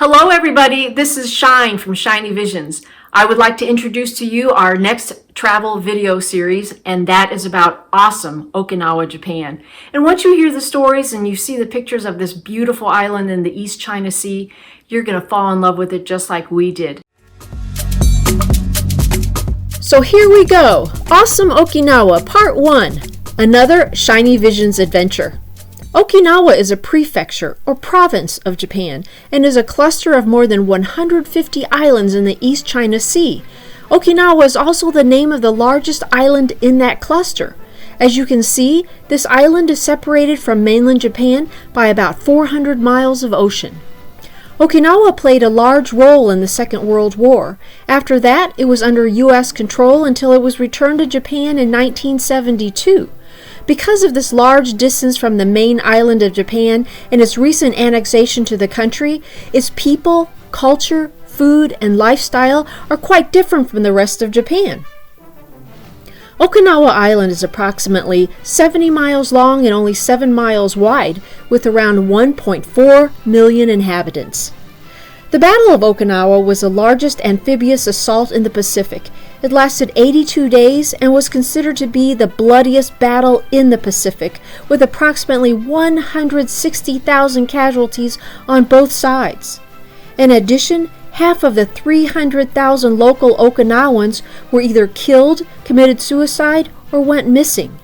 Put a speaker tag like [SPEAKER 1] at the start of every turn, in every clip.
[SPEAKER 1] Hello everybody, this is Shine from Shiny Visions. I would like to introduce to you our next travel video series, and that is about awesome Okinawa, Japan. And once you hear the stories and you see the pictures of this beautiful island in the East China Sea, you're going to fall in love with it just like we did. So here we go, Awesome Okinawa Part 1, another Shiny Visions adventure. Okinawa is a prefecture or province of Japan and is a cluster of more than 150 islands in the East China Sea. Okinawa is also the name of the largest island in that cluster. As you can see, this island is separated from mainland Japan by about 400 miles of ocean. Okinawa played a large role in the Second World War. After that, it was under U.S. control until it was returned to Japan in 1972. Because of this large distance from the main island of Japan and its recent annexation to the country, its people, culture, food, and lifestyle are quite different from the rest of Japan. Okinawa Island is approximately 70 miles long and only 7 miles wide, with around 1.4 million inhabitants. The Battle of Okinawa was the largest amphibious assault in the Pacific. It lasted 82 days and was considered to be the bloodiest battle in the Pacific, with approximately 160,000 casualties on both sides. In addition, half of the 300,000 local Okinawans were either killed, committed suicide, or went missing.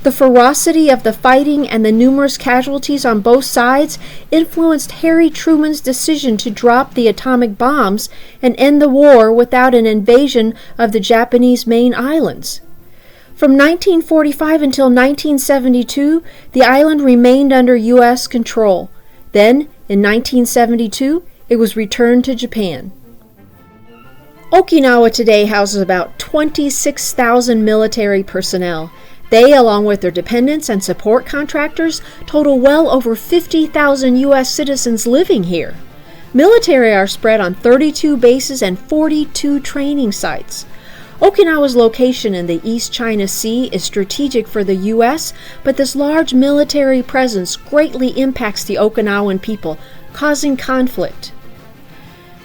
[SPEAKER 1] The ferocity of the fighting and the numerous casualties on both sides influenced Harry Truman's decision to drop the atomic bombs and end the war without an invasion of the Japanese main islands. From 1945 until 1972, the island remained under U.S. control. Then, in 1972, it was returned to Japan. Okinawa today houses about 26,000 military personnel. They, along with their dependents and support contractors, total well over 50,000 U.S. citizens living here. Military are spread on 32 bases and 42 training sites. Okinawa's location in the East China Sea is strategic for the U.S., but this large military presence greatly impacts the Okinawan people, causing conflict.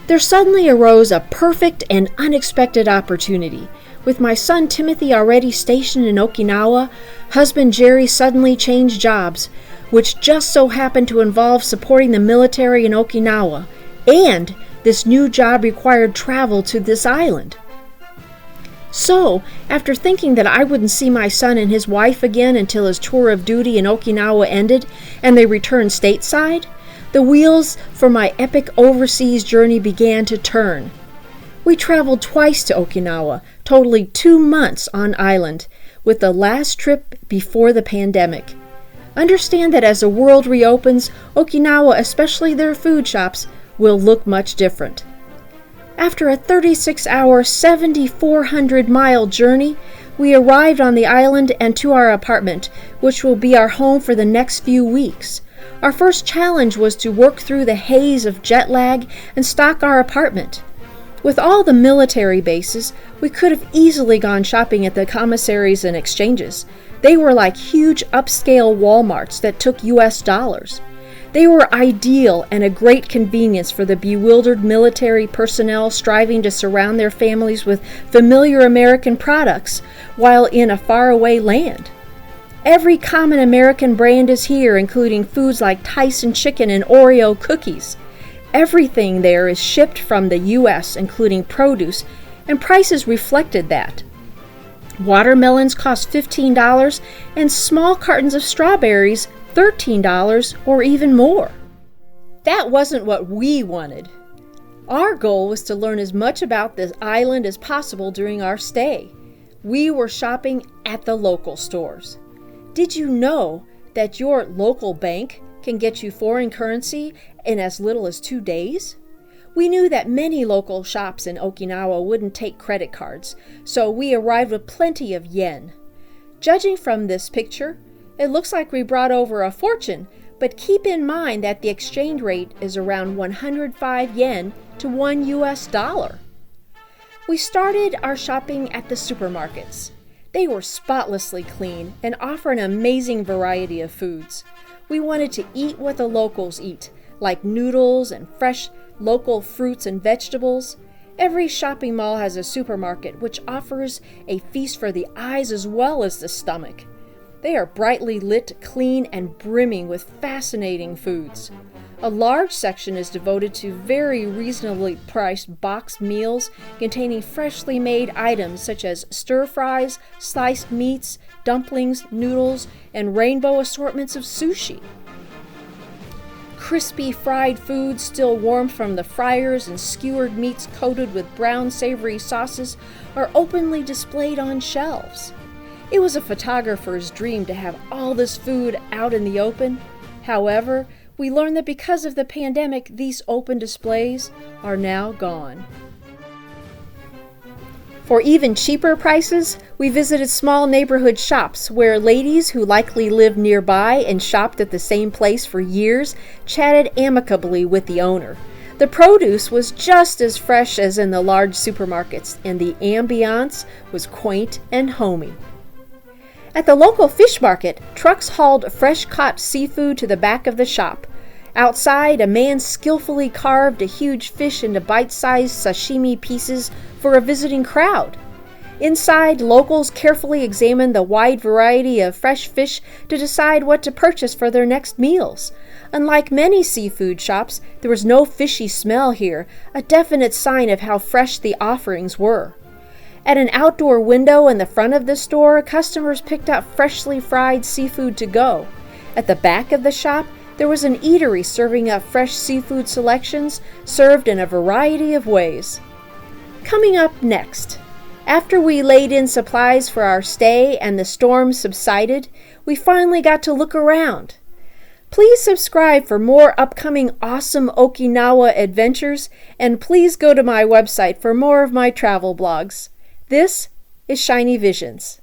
[SPEAKER 1] There suddenly arose a perfect and unexpected opportunity. With my son Timothy already stationed in Okinawa, husband Jerry suddenly changed jobs, which just so happened to involve supporting the military in Okinawa, and this new job required travel to this island. So, after thinking that I wouldn't see my son and his wife again until his tour of duty in Okinawa ended and they returned stateside, the wheels for my epic overseas journey began to turn. We traveled twice to Okinawa, totaling 2 months on island, with the last trip before the pandemic. Understand that as the world reopens, Okinawa, especially their food shops, will look much different. After a 36-hour, 7,400-mile journey, we arrived on the island and to our apartment, which will be our home for the next few weeks. Our first challenge was to work through the haze of jet lag and stock our apartment. With all the military bases, we could have easily gone shopping at the commissaries and exchanges. They were like huge upscale Walmarts that took U.S. dollars. They were ideal and a great convenience for the bewildered military personnel striving to surround their families with familiar American products while in a faraway land. Every common American brand is here, including foods like Tyson chicken and Oreo cookies. Everything there is shipped from the U.S., including produce, and prices reflected that. Watermelons cost $15 and small cartons of strawberries $13 or even more. That wasn't what we wanted. Our goal was to learn as much about this island as possible during our stay. We were shopping at the local stores. Did you know that your local bank can get you foreign currency in as little as 2 days? We knew that many local shops in Okinawa wouldn't take credit cards, so we arrived with plenty of yen. Judging from this picture, it looks like we brought over a fortune, but keep in mind that the exchange rate is around 105 yen to $1 US. We started our shopping at the supermarkets. They were spotlessly clean and offer an amazing variety of foods. We wanted to eat what the locals eat, like noodles and fresh local fruits and vegetables. Every shopping mall has a supermarket which offers a feast for the eyes as well as the stomach. They are brightly lit, clean, and brimming with fascinating foods. A large section is devoted to very reasonably priced boxed meals containing freshly made items such as stir-fries, sliced meats, dumplings, noodles, and rainbow assortments of sushi. Crispy fried foods still warm from the fryers and skewered meats coated with brown savory sauces are openly displayed on shelves. It was a photographer's dream to have all this food out in the open. However, we learned that because of the pandemic, these open displays are now gone. For even cheaper prices, we visited small neighborhood shops where ladies who likely lived nearby and shopped at the same place for years chatted amicably with the owner. The produce was just as fresh as in the large supermarkets, and the ambiance was quaint and homey. At the local fish market, trucks hauled fresh-caught seafood to the back of the shop. Outside, a man skillfully carved a huge fish into bite-sized sashimi pieces for a visiting crowd. Inside, locals carefully examined the wide variety of fresh fish to decide what to purchase for their next meals. Unlike many seafood shops, there was no fishy smell here, a definite sign of how fresh the offerings were. At an outdoor window in the front of the store, customers picked up freshly fried seafood to go. At the back of the shop, there was an eatery serving up fresh seafood selections served in a variety of ways. Coming up next, after we laid in supplies for our stay and the storm subsided, we finally got to look around. Please subscribe for more upcoming awesome Okinawa adventures, and please go to my website for more of my travel blogs. This is Shiny Visions.